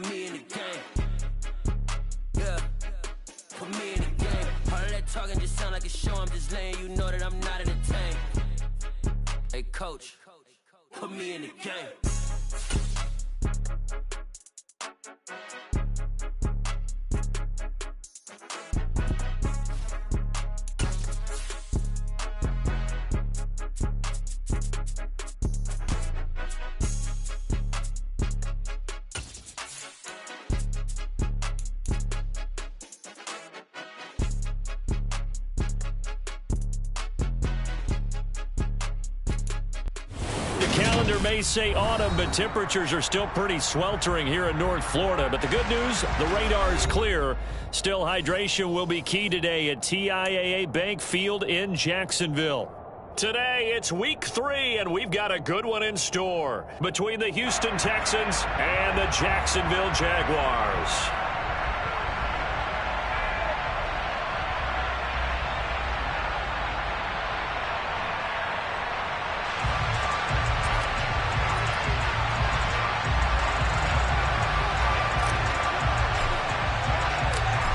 Put me in the game. Yeah. Put me in the game. All of that talking just sound like a show. I'm just letting you know that I'm not entertained. Hey, coach. Put me in the game. Calendar may say autumn, but temperatures are still pretty sweltering here in North Florida. But the good news, the radar is clear. Still, hydration will be key today at TIAA Bank Field in Jacksonville. Today, it's week 3, and we've got a good one in store between the Houston Texans and the Jacksonville Jaguars.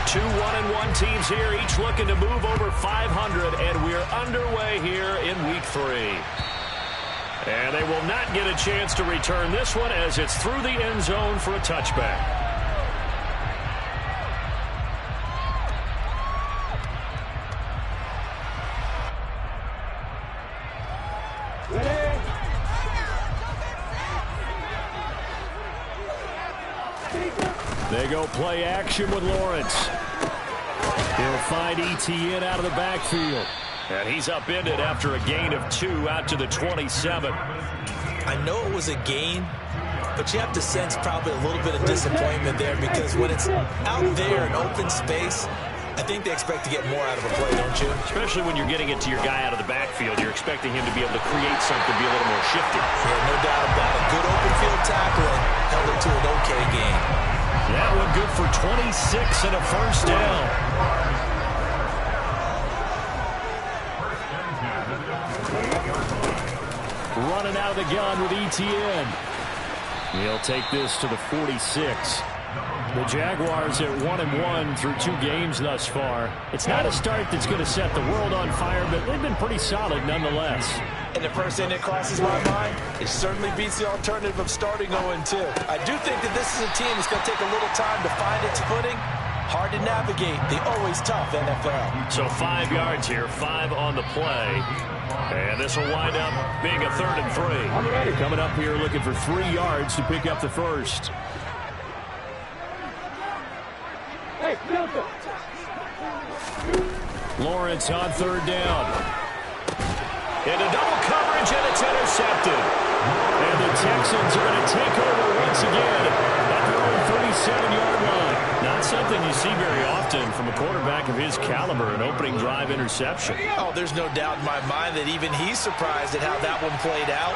Two 1-1 teams here, each looking to move over 500, and we're underway here in week 3. And they will not get a chance to return this one as it's through the end zone for a touchback. They go play action with Lawrence. He'll find Etienne out of the backfield. And he's upended after a gain of 2 out to the 27. I know it was a gain, but you have to sense probably a little bit of disappointment there because when it's out there in open space, I think they expect to get more out of a play, don't you? Especially when you're getting it to your guy out of the backfield. You're expecting him to be able to create something, be a little more shifty. Yeah, no doubt about it. Good open field tackle and held it to an okay gain. That one good for 26 and a first down. Running out of the gun with Etienne. He'll take this to the 46. The Jaguars at 1-1 through 2 games thus far. It's not a start that's going to set the world on fire, but they've been pretty solid nonetheless. And the first thing that crosses my mind, it certainly beats the alternative of starting 0-2. I do think that this is a team that's going to take a little time to find its footing. Hard to navigate the always tough NFL. So 5 yards here, 5 on the play. And this will wind up being a 3rd and 3. Coming up here looking for 3 yards to pick up the first. Lawrence on 3rd down. Into double coverage, and it's intercepted. And the Texans are going to take over once again at their own 37-yard line. Not something you see very often from a quarterback of his caliber, an opening drive interception. Oh, there's no doubt in my mind that even he's surprised at how that one played out.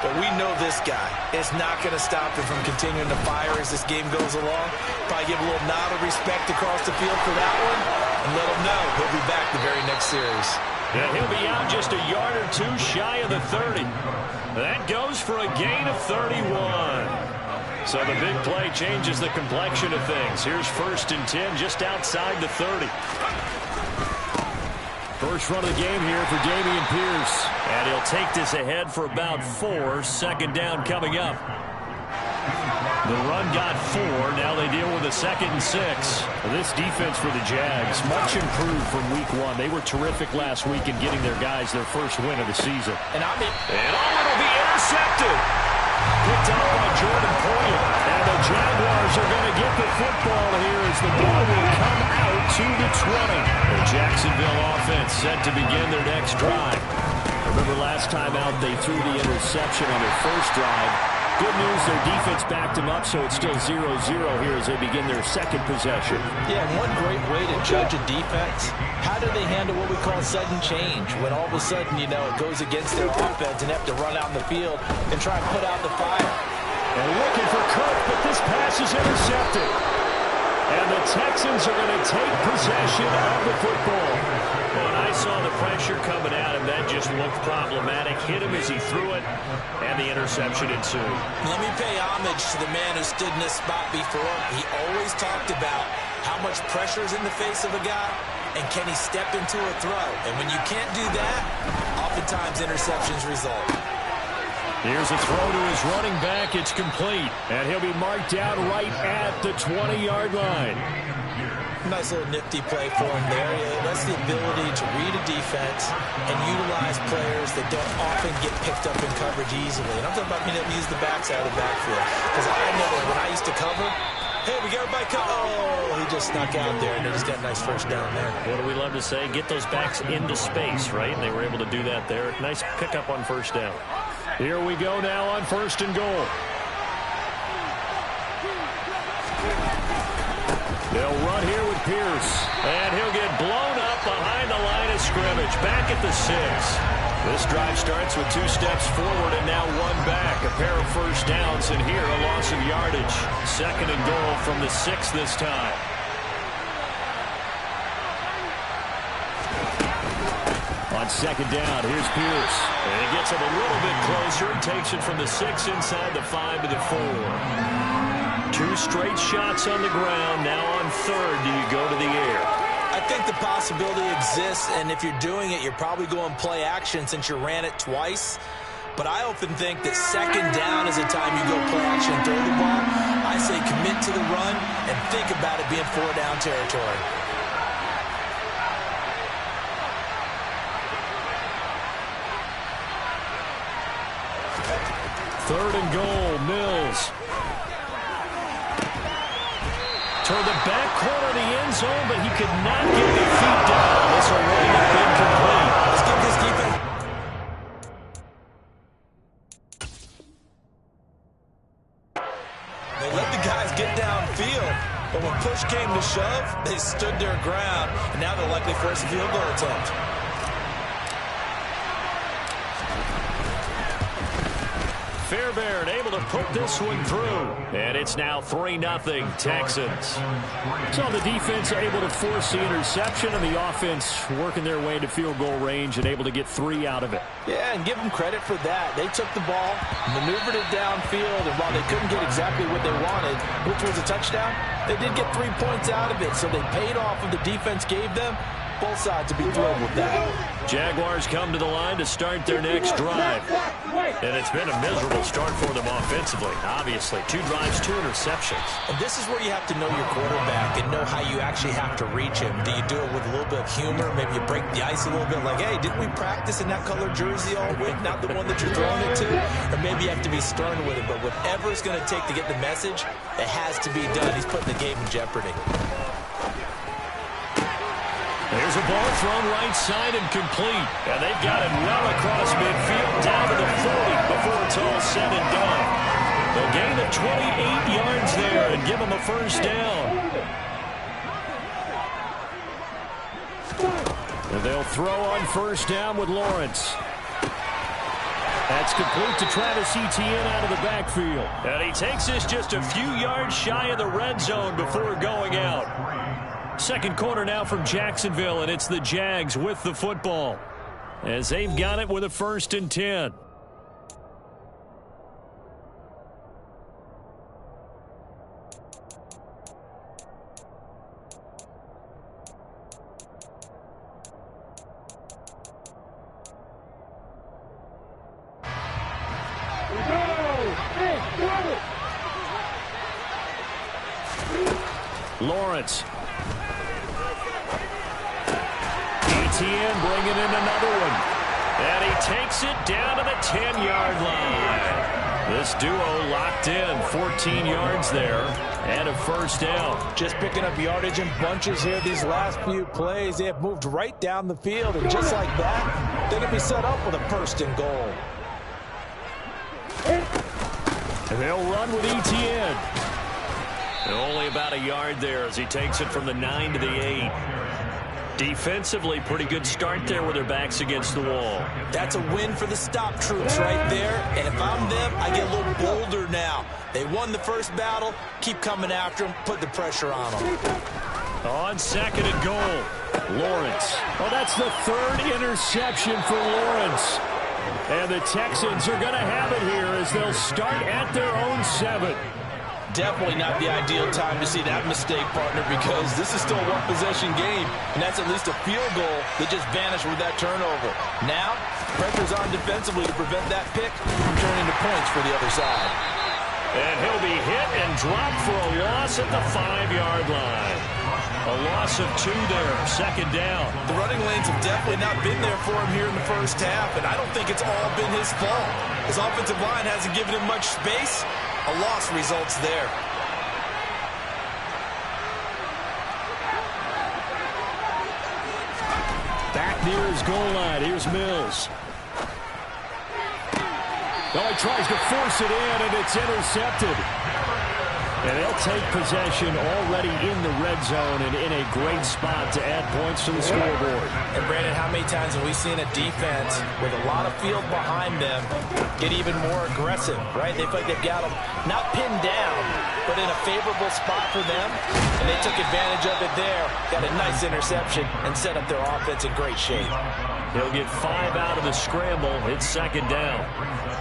But we know this guy. It's not going to stop him from continuing to fire as this game goes along. Probably give a little nod of respect across the field for that one and let him know he'll be back the very next series. Yeah, he'll be out just a yard or 2 shy of the 30. That goes for a gain of 31. So the big play changes the complexion of things. Here's 1st and 10 just outside the 30. First run of the game here for Dameon Pierce. And he'll take this ahead for about 4. 2nd down coming up. The run got 4. Now they deal with a 2nd and 6. This defense for the Jags, much improved from week 1. They were terrific last week in getting their guys their first win of the season. And it'll be intercepted. Picked up by Jordan Poyer. And the Jaguars are going to get the football here as the ball will come out to the 20. The Jacksonville offense set to begin their next drive. Remember last time out they threw the interception on their first drive. Good news, their defense backed them up, so it's still 0-0 here as they begin their 2nd possession. Yeah, one great way to judge a defense, how do they handle what we call sudden change? When all of a sudden, you know, it goes against their offense and have to run out in the field and try and put out the fire. And looking for Cook, but this pass is intercepted. And the Texans are going to take possession of the football. When I saw the pressure coming at him, that just looked problematic. Hit him as he threw it, and the interception ensued. Let me pay homage to the man who stood in this spot before. He always talked about how much pressure is in the face of a guy, and can he step into a throw. And when you can't do that, oftentimes interceptions result. Here's a throw to his running back. It's complete, and he'll be marked out right at the 20-yard line. Nice little nifty play for him there. That's the ability to read a defense and utilize players that don't often get picked up in coverage easily. And I'm talking about being able to use the backside of the backfield. Because I know that when I used to cover, hey, we got everybody covered. Oh, he just snuck out there, and they just got a nice first down there. What do we love to say? Get those backs into space, right? And they were able to do that there. Nice pickup on first down. Here we go now on 1st and goal. They'll run here with Pierce, and he'll get blown up behind the line of scrimmage, back at the 6. This drive starts with 2 steps forward and now 1 back. A pair of first downs, and here a loss of yardage. 2nd and goal from the 6 this time. On 2nd down, here's Pierce. And he gets him a little bit closer. He takes it from the 6 inside the 5 to the 4. 2 straight shots on the ground. Now on 3rd, do you go to the air? I think the possibility exists, and if you're doing it, you're probably going play action since you ran it twice. But I often think that 2nd down is the time you go play action and throw the ball. I say commit to the run and think about it being 4-down territory. Third and goal, Mills. Toward the back corner of the end zone, but he could not get the feet down. This will wind up incomplete. Let's give this defense. They let the guys get downfield, but when push came to shove, they stood their ground, and now they'll likely force a field goal attempt. Fairbairn able to put this one through. And it's now 3-0 Texans. So the defense able to force the interception, and the offense working their way to field goal range and able to get 3 out of it. Yeah, and give them credit for that. They took the ball, maneuvered it downfield, and while they couldn't get exactly what they wanted, which was a touchdown, they did get 3 points out of it. So they paid off what the defense gave them. Both sides will be thrilled with that. Jaguars come to the line to start their next drive. And it's been a miserable start for them offensively. Obviously, 2 drives, 2 interceptions. And this is where you have to know your quarterback and know how you actually have to reach him. Do you do it with a little bit of humor? Maybe you break the ice a little bit like, hey, didn't we practice in that color jersey all week? Not the one that you're throwing it to? Or maybe you have to be stern with it. But whatever it's going to take to get the message, it has to be done. He's putting the game in jeopardy. There's a ball thrown right side and complete. And they've got it well across midfield down to the 40 before it's all said and done. A gain of 28 yards there and give them a first down. And they'll throw on first down with Lawrence. That's complete to Travis Etienne out of the backfield. And he takes this just a few yards shy of the red zone before going out. Second quarter now from Jacksonville, and it's the Jags with the football as they've got it with a 1st and 10. Lawrence. Etienne bringing in another one. And he takes it down to the 10-yard line. This duo locked in, 14 yards there, and a first down. Just picking up yardage in bunches here these last few plays. They have moved right down the field, and just like that, they can be set up with a 1st and goal. And they'll run with Etienne. And only about a yard there as he takes it from the 9 to the 8. Defensively, pretty good start there with their backs against the wall. That's a win for the stop troops right there. And if I'm them, I get a little bolder now. They won the first battle. Keep coming after them. Put the pressure on them. On 2nd and goal. Lawrence. Oh, that's the third interception for Lawrence. And the Texans are going to have it here as they'll start at their own 7. Definitely not the ideal time to see that mistake, partner, because this is still a one-possession game, and that's at least a field goal that just vanished with that turnover. Now, pressure's on defensively to prevent that pick from turning into points for the other side. And he'll be hit and dropped for a loss at the 5-yard line. A loss of 2 there, second down. The running lanes have definitely not been there for him here in the first half, and I don't think it's all been his fault. His offensive line hasn't given him much space. A loss results there. Back near his goal line. Here's Mills. Oh, he tries to force it in, and it's intercepted. And they'll take possession already in the red zone and in a great spot to add points to the scoreboard. And, Brandon, how many times have we seen a defense with a lot of field behind them get even more aggressive, right? They feel like they've got them not pinned down, but in a favorable spot for them, and they took advantage of it there. Got a nice interception and set up their offense in great shape. He'll get 5 out of the scramble. It's second down.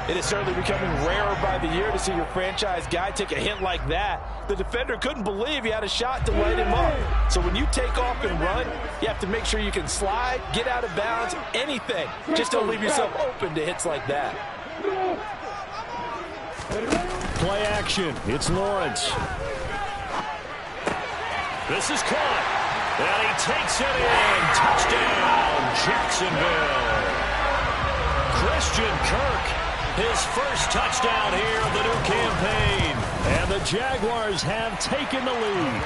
It is certainly becoming rarer by the year to see your franchise guy take a hit like that. The defender couldn't believe he had a shot to light him up. So when you take off and run, you have to make sure you can slide, get out of bounds, anything. Just don't leave yourself open to hits like that. Play action. It's Lawrence. This is caught. And he takes it in. Touchdown, Jacksonville. Christian Kirk. His first touchdown here of the new campaign. And the Jaguars have taken the lead.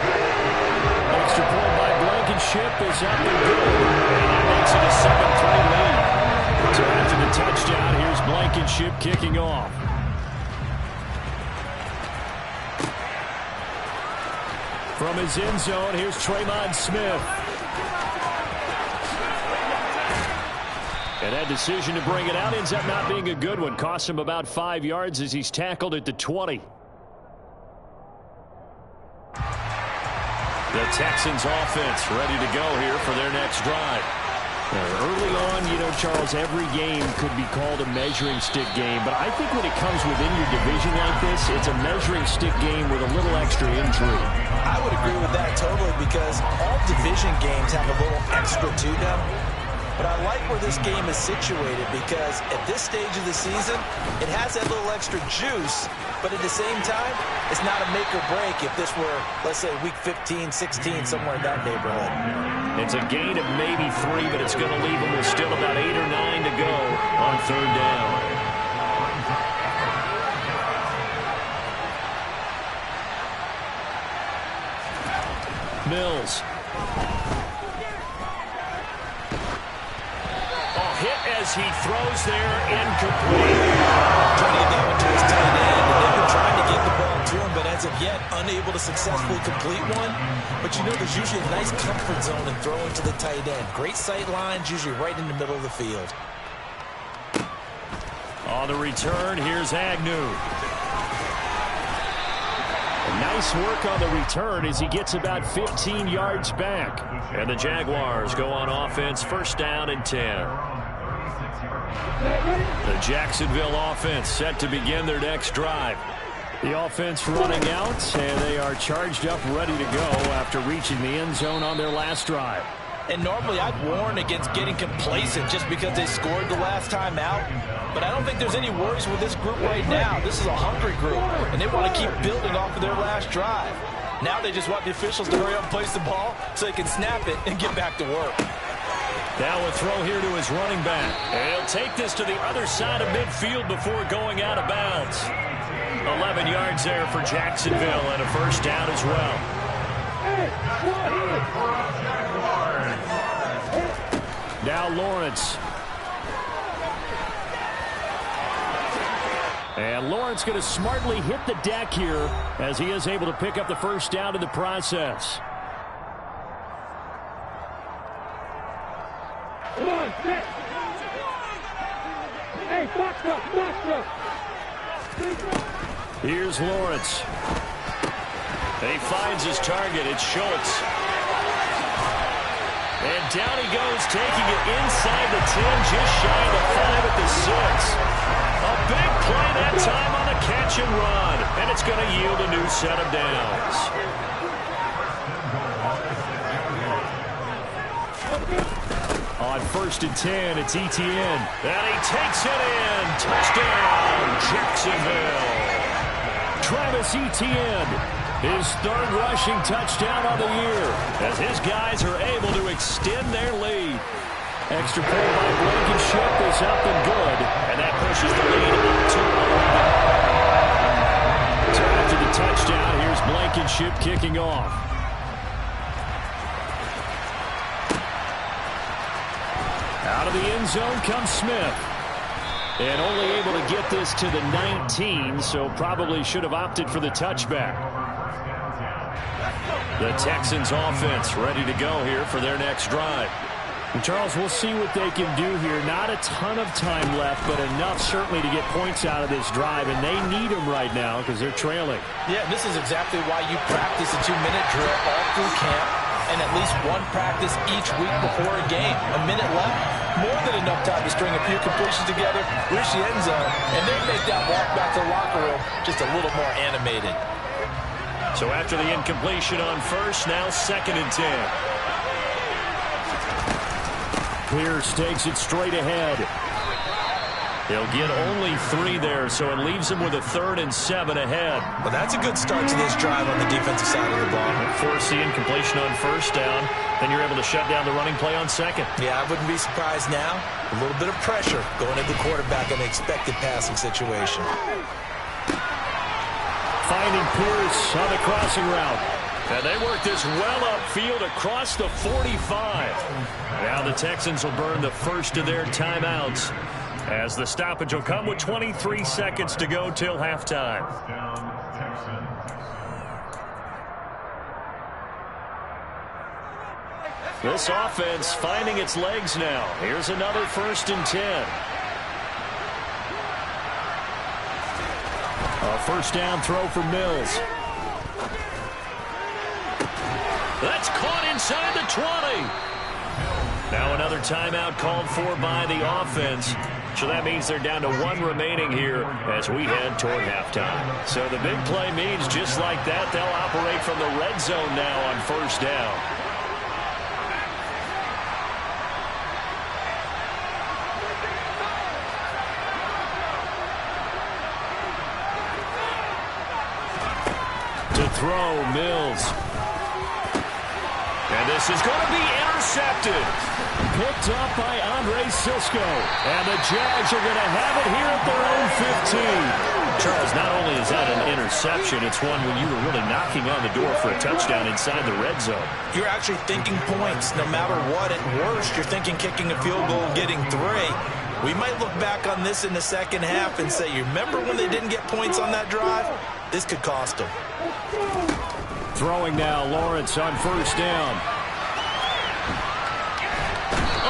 Extra point by Blankenship is up and good. And that makes it a 7-3 lead. So after the touchdown, here's Blankenship kicking off. From his end zone, here's Tremon Smith. And that decision to bring it out ends up not being a good one. Costs him about 5 yards as he's tackled at the 20. The Texans offense ready to go here for their next drive. Early on, you know, Charles, every game could be called a measuring stick game. But I think when it comes within your division like this, it's a measuring stick game with a little extra intrigue. I would agree with that totally because all division games have a little extra to them. But I like where this game is situated because at this stage of the season, it has that little extra juice, but at the same time, it's not a make or break if this were, let's say, week 15, 16, somewhere in that neighborhood. It's a gain of maybe 3, but it's going to leave them with still about 8 or 9 to go on third down. Mills. Hit as he throws there, incomplete. Trying to get that one to his tight end, and they've been trying to get the ball to him, but as of yet, unable to successfully complete one. But you know, there's usually a nice comfort zone in throwing to the tight end. Great sight lines, usually right in the middle of the field. On the return, here's Agnew. Nice work on the return as he gets about 15 yards back. And the Jaguars go on offense, first down and 10. The Jacksonville offense set to begin their next drive. The offense running out, and they are charged up, ready to go after reaching the end zone on their last drive. And normally I'd warn against getting complacent just because they scored the last time out. But I don't think there's any worries with this group right now. This is a hungry group, and they want to keep building off of their last drive. Now they just want the officials to hurry up and place the ball so they can snap it and get back to work. Now a throw here to his running back. And he'll take this to the other side of midfield before going out of bounds. 11 yards there for Jacksonville and a first down as well. Now Lawrence. And Lawrence going to smartly hit the deck here as he is able to pick up the first down in the process. Come on, sit. Hey, box up. Here's Lawrence. He finds his target. It's Schultz. And down he goes, taking it inside the 10, just shy of the 5 at the 6. A big play that time on the catch and run. And it's going to yield a new set of downs. On 1st and 10, it's Etienne. And he takes it in. Touchdown, Jacksonville. Travis Etienne, his 3rd rushing touchdown of the year, as his guys are able to extend their lead. Extra point by Blankenship is up and good, and that pushes the lead up to 11. So after the touchdown, here's Blankenship kicking off. Out of the end zone comes Smith. And only able to get this to the 19, so probably should have opted for the touchback. The Texans offense ready to go here for their next drive. And Charles, we'll see what they can do here. Not a ton of time left, but enough certainly to get points out of this drive, and they need them right now because they're trailing. Yeah, this is exactly why you practice a 2-minute drill all through camp and at least one practice each week before a game. A minute left, more than enough time to string a few completions together, reach the end zone, and then make that walk back to the locker room just a little more animated. So after the incompletion on 1st, now 2nd and 10. Pierce takes it straight ahead. He'll get only 3 there, so it leaves him with a 3rd and 7 ahead. Well, that's a good start to this drive on the defensive side of the ball. Force the incompletion on 1st down, then you're able to shut down the running play on 2nd. Yeah, I wouldn't be surprised now. A little bit of pressure going into the quarterback in an expected passing situation. Finding Pierce on the crossing route. And they work this well upfield across the 45. Now the Texans will burn the first of their timeouts, as the stoppage will come with 23 seconds to go till halftime. This offense finding its legs now. Here's another 1st and 10. A 1st down throw for Mills. That's caught inside the 20. Now another timeout called for by the offense. So that means they're down to 1 remaining here as we head toward halftime. So the big play means just like that, they'll operate from the red zone now on 1st down. To throw, Mills. And this is going to be intercepted. Picked up by Andre Sisco. And the Jags are going to have it here at their own 15. Charles, not only is that an interception, it's one when you were really knocking on the door for a touchdown inside the red zone. You're actually thinking points no matter what. At worst, you're thinking kicking a field goal and getting 3. We might look back on this in the second half and say, you remember when they didn't get points on that drive? This could cost them. Throwing now, Lawrence on 1st down.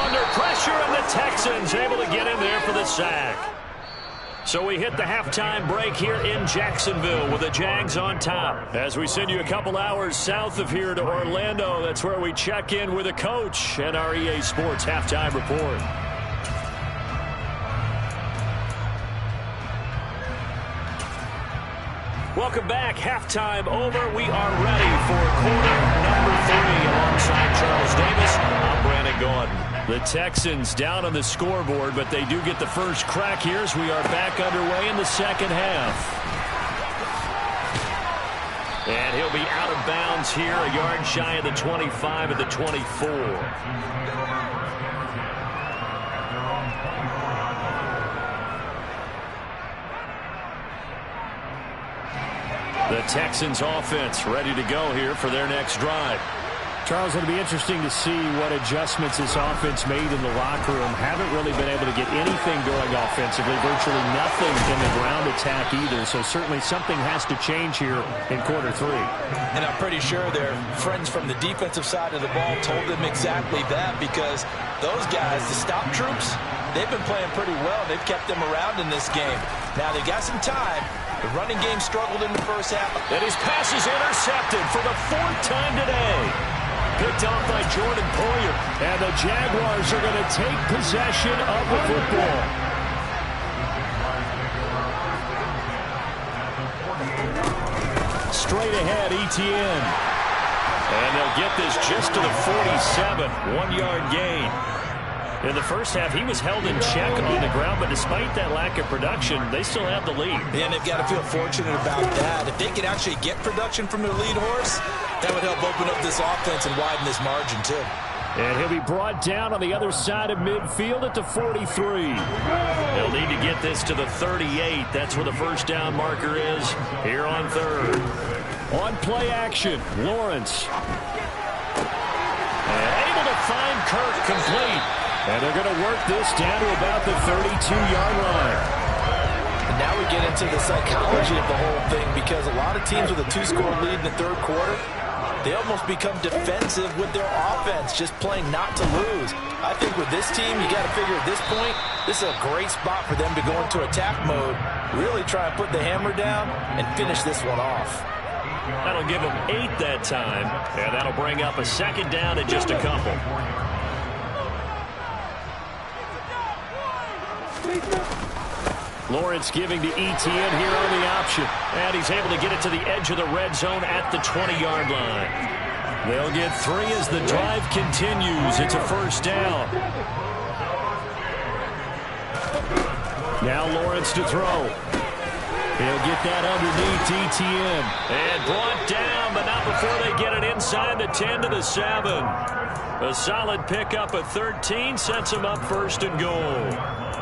Under pressure, and the Texans able to get in there for the sack. So we hit the halftime break here in Jacksonville with the Jags on top. As we send you a couple hours south of here to Orlando, that's where we check in with the coach and our EA Sports halftime report. Welcome back. Halftime over. We are ready for quarter number 3 alongside Charles Davis. I'm Brandon Gordon. The Texans down on the scoreboard, but they do get the first crack here as we are back underway in the second half. And he'll be out of bounds here, a yard shy of the 25 at the 24. The Texans offense ready to go here for their next drive. Charles, it'll be interesting to see what adjustments this offense made in the locker room. Haven't really been able to get anything going offensively, virtually nothing in the ground attack either. So certainly something has to change here in quarter 3. And I'm pretty sure their friends from the defensive side of the ball told them exactly that, because those guys, the stop troops, they've been playing pretty well. They've kept them around in this game. Now they got some time. The running game struggled in the first half. And his pass is intercepted for the 4th time today. picked off by Jordan Poyer. And the Jaguars are going to take possession of the football. Straight ahead, Etienne. And they'll get this just to the 47, 1-yard gain. In the first half, he was held in check on the ground, but despite that lack of production, they still have the lead. And they've got to feel fortunate about that. If they could actually get production from their lead horse, that would help open up this offense and widen this margin, too. And he'll be brought down on the other side of midfield at the 43. They'll need to get this to the 38. That's where the first down marker is here on third. On play action, Lawrence. And able to find Kirk complete. And they're going to work this down to about the 32-yard line. And now we get into the psychology of the whole thing, because a lot of teams with a 2-score lead in the third quarter, they almost become defensive with their offense, just playing not to lose. I think with this team, you got to figure at this point, this is a great spot for them to go into attack mode, really try and put the hammer down and finish this one off. That'll give them 8 that time, and that'll bring up a second down and just a couple. Lawrence giving to Etienne here on the option. And he's able to get it to the edge of the red zone at the 20-yard line. They'll get 3 as the drive continues. It's a first down. Now Lawrence to throw. He'll get that underneath Etienne. And brought down, but not before they get it inside the 10 to the 7. A solid pickup of 13 sets him up first and goal.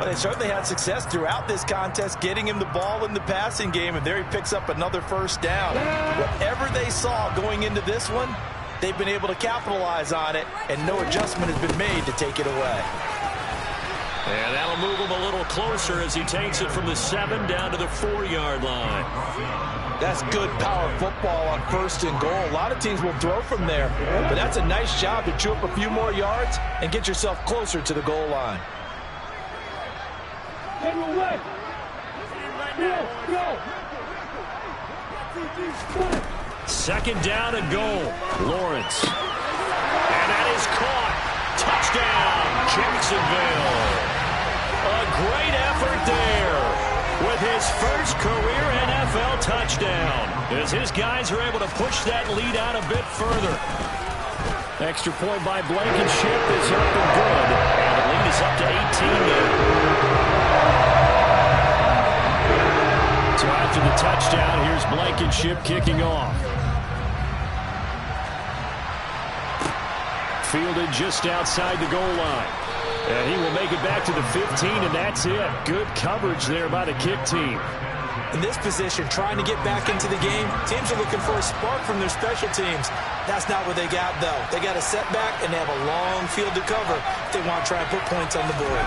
Well, they certainly had success throughout this contest, getting him the ball in the passing game, and there he picks up another first down. Whatever they saw going into this one, they've been able to capitalize on it, and no adjustment has been made to take it away. And that'll move him a little closer as he takes it from the 7 down to the 4-yard line. That's good power football on first and goal. A lot of teams will throw from there, but that's a nice job to chew up a few more yards and get yourself closer to the goal line. Second down and goal. Lawrence. And that is caught. Touchdown, Jacksonville. A great effort there with his first career NFL touchdown, as his guys are able to push that lead out a bit further. Extra point by Blankenship is up and good, and the lead is up to 18 now. So after the touchdown, here's Blankenship kicking off. Fielded just outside the goal line. And he will make it back to the 15, and that's it. Good coverage there by the kick team. In this position, trying to get back into the game, teams are looking for a spark from their special teams. That's not what they got, though. They got a setback, and they have a long field to cover if they want to try and put points on the board.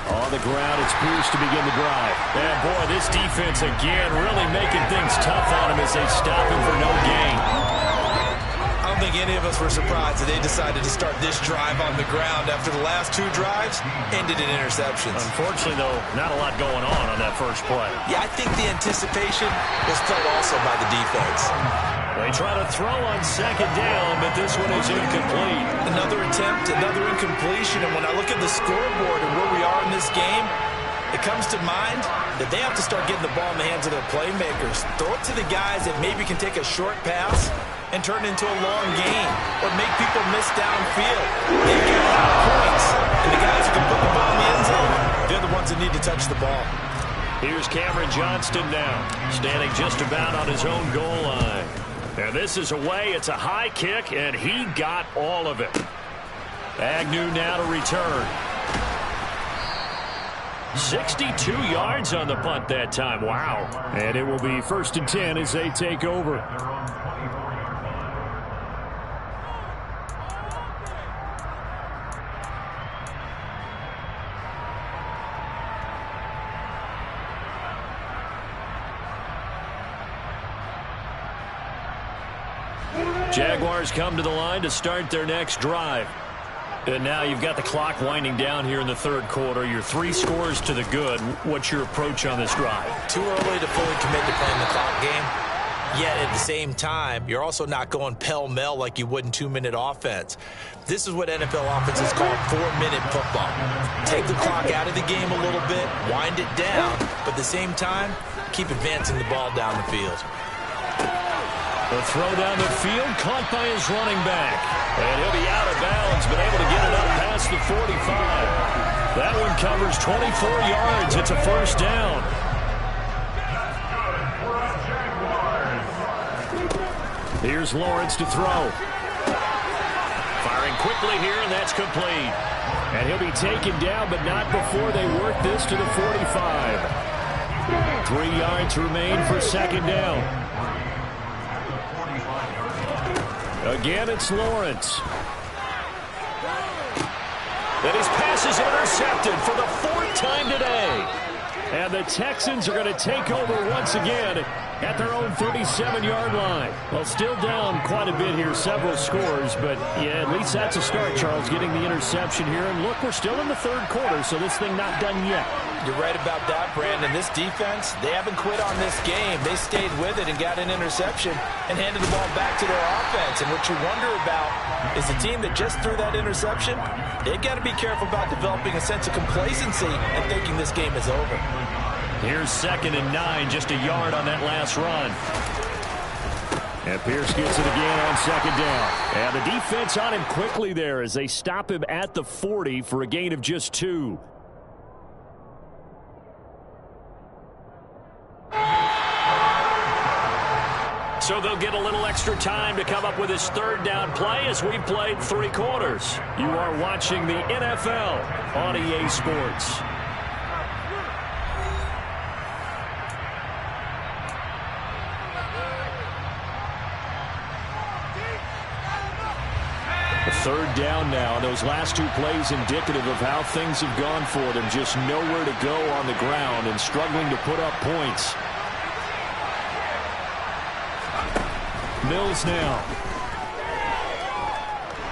On the ground, it's Pierce to begin the drive. And, boy, this defense again really making things tough on him as they stop him for no gain. I don't think any of us were surprised that they decided to start this drive on the ground after the last 2 drives ended in interceptions. Unfortunately, though, not a lot going on that first play. Yeah, I think the anticipation was felt also by the defense. They try to throw on second down, but this one is incomplete. Another attempt, another incompletion, and when I look at the scoreboard and where we are in this game, it comes to mind that they have to start getting the ball in the hands of their playmakers. Throw it to the guys that maybe can take a short pass and turn it into a long gain, or make people miss downfield. They get a lot of points, and the guys who can put the ball in the end zone, they're the ones that need to touch the ball. Here's Cameron Johnston now, standing just about on his own goal line. And this is away. It's a high kick, and he got all of it. Agnew now to return. 62 yards on the punt that time. Wow. And it will be 1st and 10 as they take over. Jaguars come to the line to start their next drive. And now you've got the clock winding down here in the third quarter. You're 3 scores to the good. What's your approach on this drive? Too early to fully commit to playing the clock game. Yet at the same time, you're also not going pell-mell like you would in 2-minute offense. This is what NFL offenses call 4-minute football. Take the clock out of the game a little bit, wind it down, but at the same time, keep advancing the ball down the field. The throw down the field, caught by his running back. And he'll be out of bounds, but able to get it up past the 45. That one covers 24 yards. It's a first down. Here's Lawrence to throw. Firing quickly here, and that's complete. And he'll be taken down, but not before they work this to the 45. 3 yards remain for second down. Again, it's Lawrence. And his pass is intercepted for the 4th time today. And the Texans are going to take over once again at their own 37-yard line. Well, still down quite a bit here, several scores, but yeah, at least that's a start, Charles, getting the interception here. And look, we're still in the 3rd quarter, so this thing not done yet. You're right about that, Brandon. This defense, they haven't quit on this game. They stayed with it and got an interception and handed the ball back to their offense. And what you wonder about is the team that just threw that interception, they've got to be careful about developing a sense of complacency and thinking this game is over. Here's 2nd and 9, just a yard on that last run. And Pierce gets it again on 2nd down. And the defense on him quickly there as they stop him at the 40 for a gain of just 2. So they'll get a little extra time to come up with his 3rd down play as we've played 3 quarters. You are watching the NFL on EA Sports. A 3rd down now. Those last 2 plays indicative of how things have gone for them. Just nowhere to go on the ground and struggling to put up points. Mills now.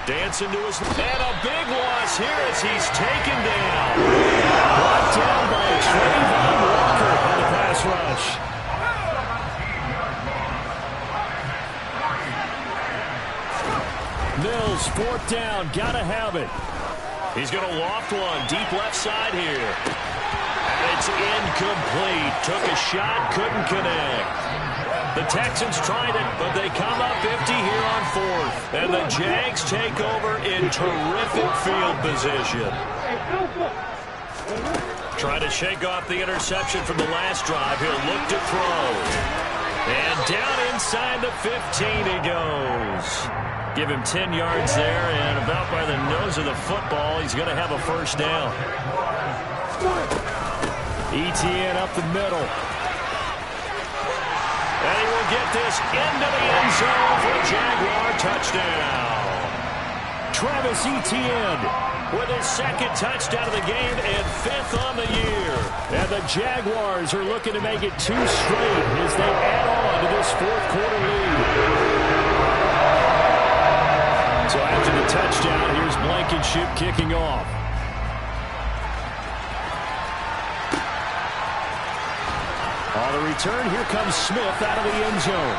Dancing to his... And a big loss here as he's taken down. Brought down by Trayvon Walker on the pass rush. Mills, 4th down. Gotta have it. He's going to loft one. Deep left side here. And it's incomplete. Took a shot, couldn't connect. The Texans tried it, but they come up empty here on 4th. And the Jags take over in terrific field position. Trying to shake off the interception from the last drive. He'll look to throw. And down inside the 15 he goes. Give him 10 yards there, and about by the nose of the football, he's going to have a first down. Etienne up the middle. And he will get this into the end zone for a Jaguar touchdown. Travis Etienne with his 2nd touchdown of the game and 5th on the year. And the Jaguars are looking to make it 2 straight as they add on to this 4th quarter lead. So after the touchdown, here's Blankenship kicking off. On the return, here comes Smith out of the end zone.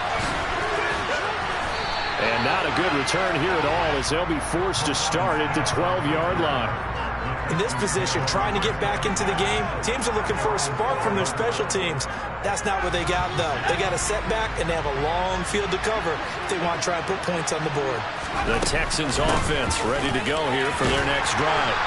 And not a good return here at all as they'll be forced to start at the 12-yard line. In this position, trying to get back into the game, teams are looking for a spark from their special teams. That's not what they got, though. They got a setback, and they have a long field to cover if they want to try and put points on the board. The Texans offense ready to go here for their next drive.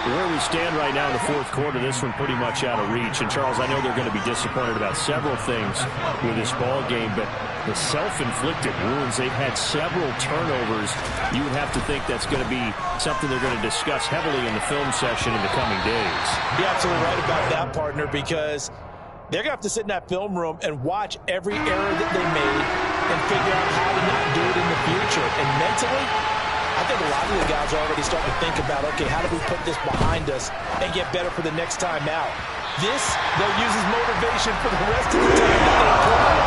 Where we stand right now in the 4th quarter, this one pretty much out of reach. And, Charles, I know they're going to be disappointed about several things with this ball game, but the self-inflicted wounds, they've had several turnovers. You would have to think that's going to be something they're going to discuss heavily in the film session in the coming days. You're absolutely right about that, partner, because they're going to have to sit in that film room and watch every error that they made and figure out how to not do it in the future. And mentally, I think a lot of the guys are already starting to think about, okay, how do we put this behind us and get better for the next time out? This, they'll use as motivation for the rest of the time that they play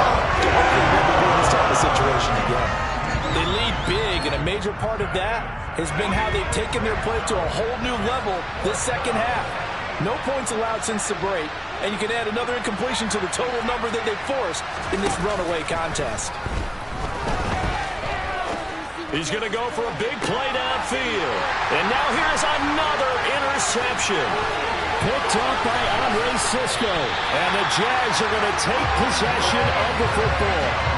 to hopefully never be in this type of situation again. They lead big, and a major part of that has been how they've taken their play to a whole new level this second half. No points allowed since the break, and you can add another incompletion to the total number that they forced in this runaway contest. He's going to go for a big play downfield. And now here's another interception. Picked up by Andre Cisco. And the Jags are going to take possession of the football.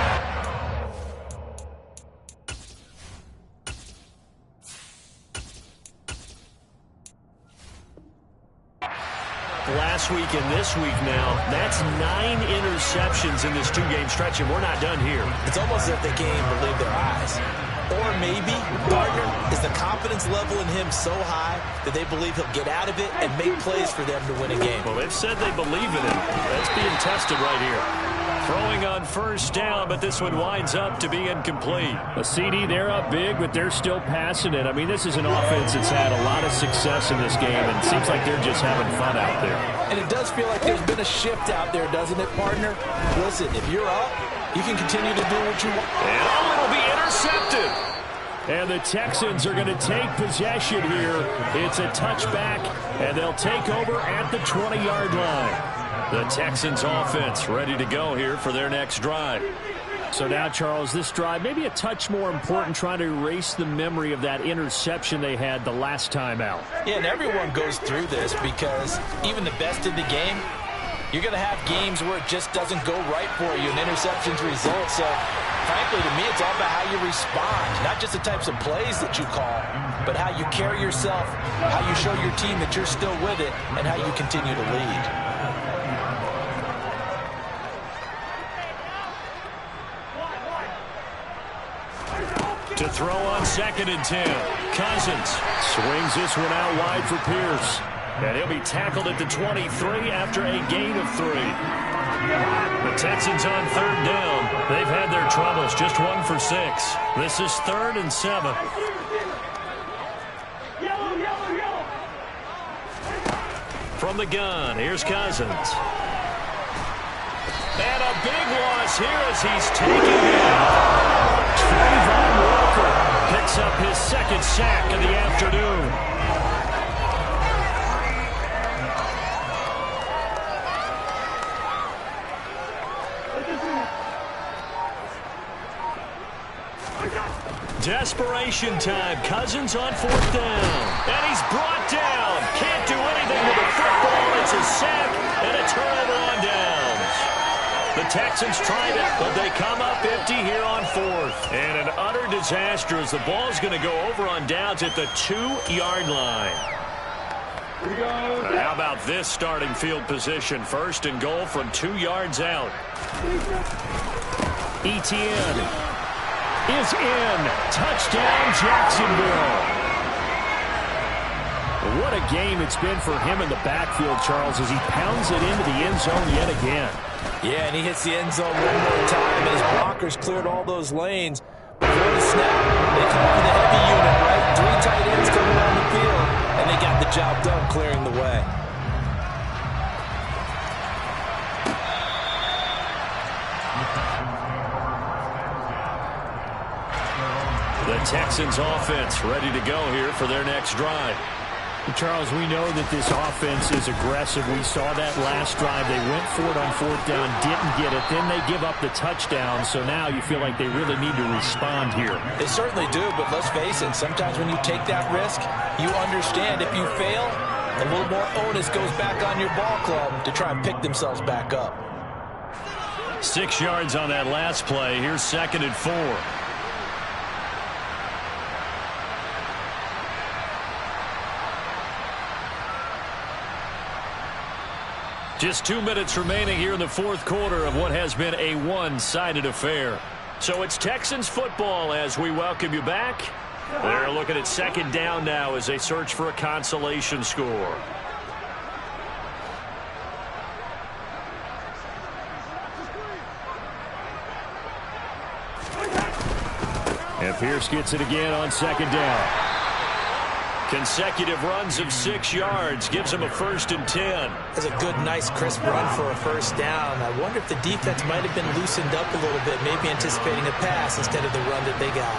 Last week and this week now, that's 9 interceptions in this 2-game stretch, and we're not done here. It's almost as if they can't even believe their eyes. Or maybe, Gardner, is the confidence level in him so high that they believe he'll get out of it and make plays for them to win a game. Well, they've said they believe in him. That's being tested right here. Throwing on first down, but this one winds up to be incomplete. A CD, they're up big, but they're still passing it. I mean, this is an offense that's had a lot of success in this game, and it seems like they're just having fun out there. And it does feel like there's been a shift out there, doesn't it, partner? Listen, if you're up, you can continue to do what you want. And it'll be intercepted. And the Texans are going to take possession here. It's a touchback, and they'll take over at the 20-yard line. The Texans offense ready to go here for their next drive. So now, Charles, this drive maybe a touch more important, trying to erase the memory of that interception they had the last time out. Yeah, and everyone goes through this because even the best in the game, you're going to have games where it just doesn't go right for you, and interceptions result. So, frankly, to me, it's all about how you respond, not just the types of plays that you call, but how you carry yourself, how you show your team that you're still with it, and how you continue to lead. To throw on 2nd and 10. Cousins swings this one out wide for Pierce. And he'll be tackled at the 23 after a gain of 3. The Texans on 3rd down. They've had their troubles, just 1 for 6. This is 3rd and 7. From the gun, here's Cousins. And a big loss here as he's taken down. Trayvon Walker picks up his 2nd sack of the afternoon. Desperation time. Cousins on 4th down. And he's brought down. Can't do anything with the football. It's a sack and a turnover on downs. The Texans tried it, but they come up empty here on 4th. And an utter disaster as the ball's going to go over on downs at the 2-yard line. How about this starting field position? 1st and goal from 2 yards out. Etienne is in. Touchdown, Jacksonville. What a game it's been for him in the backfield, Charles, as he pounds it into the end zone yet again. Yeah, and he hits the end zone one more time, and his blockers cleared all those lanes. Before the snap, they come up with a heavy unit, right? 3 tight ends coming on the field, and they got the job done clearing the way. The Texans offense ready to go here for their next drive. Charles, we know that this offense is aggressive. We saw that last drive. They went for it on 4th down, didn't get it. Then they give up the touchdown. So now you feel like they really need to respond here. They certainly do, but let's face it. Sometimes when you take that risk, you understand if you fail, a little more onus goes back on your ball club to try and pick themselves back up. 6 yards on that last play. Here's 2nd and 4. Just 2 minutes remaining here in the 4th quarter of what has been a one-sided affair. So it's Texans football as we welcome you back. They're looking at 2nd down now as they search for a consolation score. And Pierce gets it again on 2nd down. Consecutive runs of 6 yards gives him a 1st and 10. That's a good, nice, crisp run for a 1st down. I wonder if the defense might have been loosened up a little bit, maybe anticipating a pass instead of the run that they got.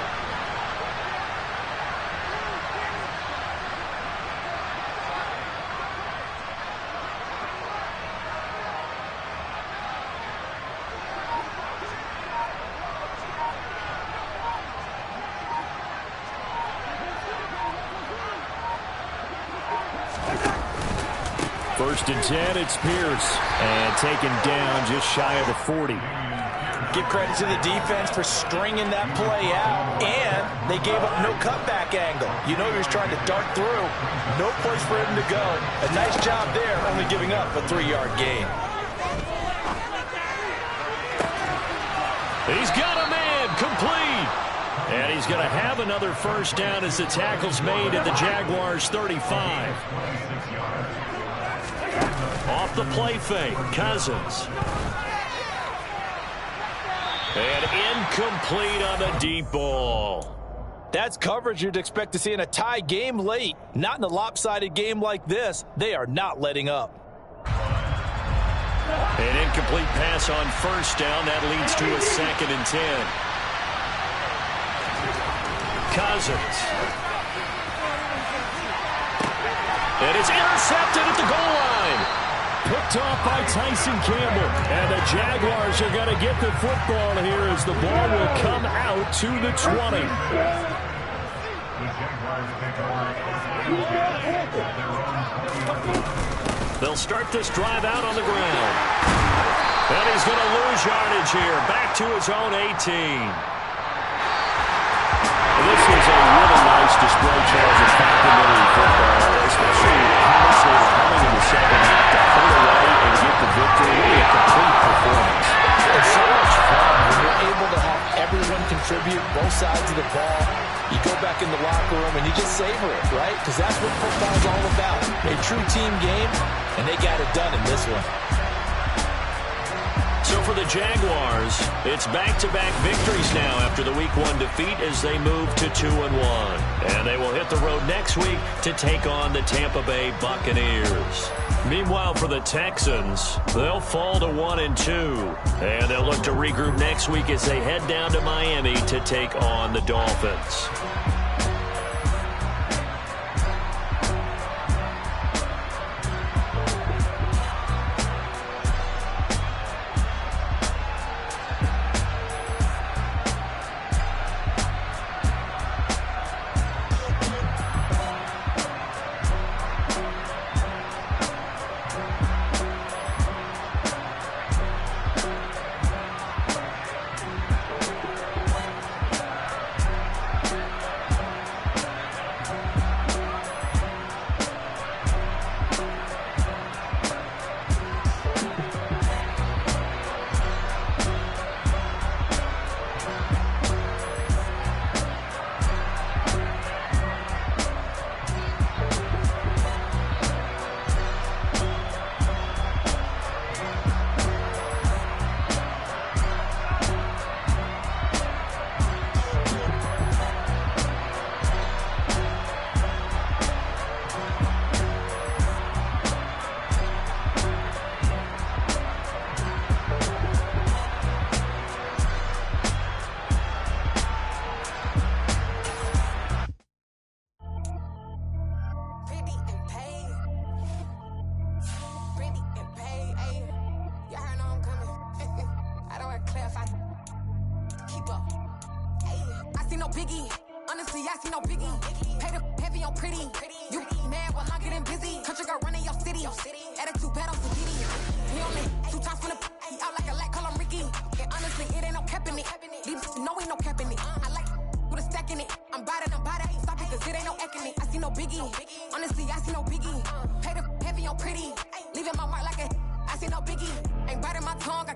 1st and 10. It's Pierce. And taken down just shy of the 40. Give credit to the defense for stringing that play out, and they gave up no cutback angle. You know he was trying to dart through. No place for him to go. A nice job there, only giving up a 3-yard gain. He's got a man complete. And he's going to have another first down as the tackle's made at the Jaguars' 35. Off the play fake, Cousins. And incomplete on the deep ball. That's coverage you'd expect to see in a tie game late. Not in a lopsided game like this. They are not letting up. An incomplete pass on first down. That leads to a 2nd and 10. Cousins. And it's intercepted at the goal line. Picked off by Tyson Campbell. And the Jaguars are going to get the football here as the ball will come out to the 20. They'll start this drive out on the ground. And he's going to lose yardage here. Back to his own 18. This is a really nice display, Charles, of complimentary football, especially honestly coming in the second half to pull away and get the victory. Really a complete performance. It's so much fun when you're able to have everyone contribute, both sides of the ball. You go back in the locker room and you just savor it, right? Because that's what football's all about. A true team game, and they got it done in this one. So for the Jaguars, it's back-to-back victories now after the Week 1 defeat as they move to 2-1. And they will hit the road next week to take on the Tampa Bay Buccaneers. Meanwhile, for the Texans, they'll fall to 1-2. And they'll look to regroup next week as they head down to Miami to take on the Dolphins. biggie. Honestly, I see no biggie. Pay the heavy on pretty. You mad, well, I'm getting busy. Country girl running your city. Attitude bad on some giddy. He only 2 times from the he out like a light, call him Ricky. And honestly, it ain't no cap in it. These know ain't no cap in it. I like with a stack in it. I'm bad, ain't stop it, cause it ain't no acting it. I see no biggie. Honestly, I see no biggie. Pay the heavy on pretty. Leaving my mark like a I see no biggie. Ain't biting my tongue.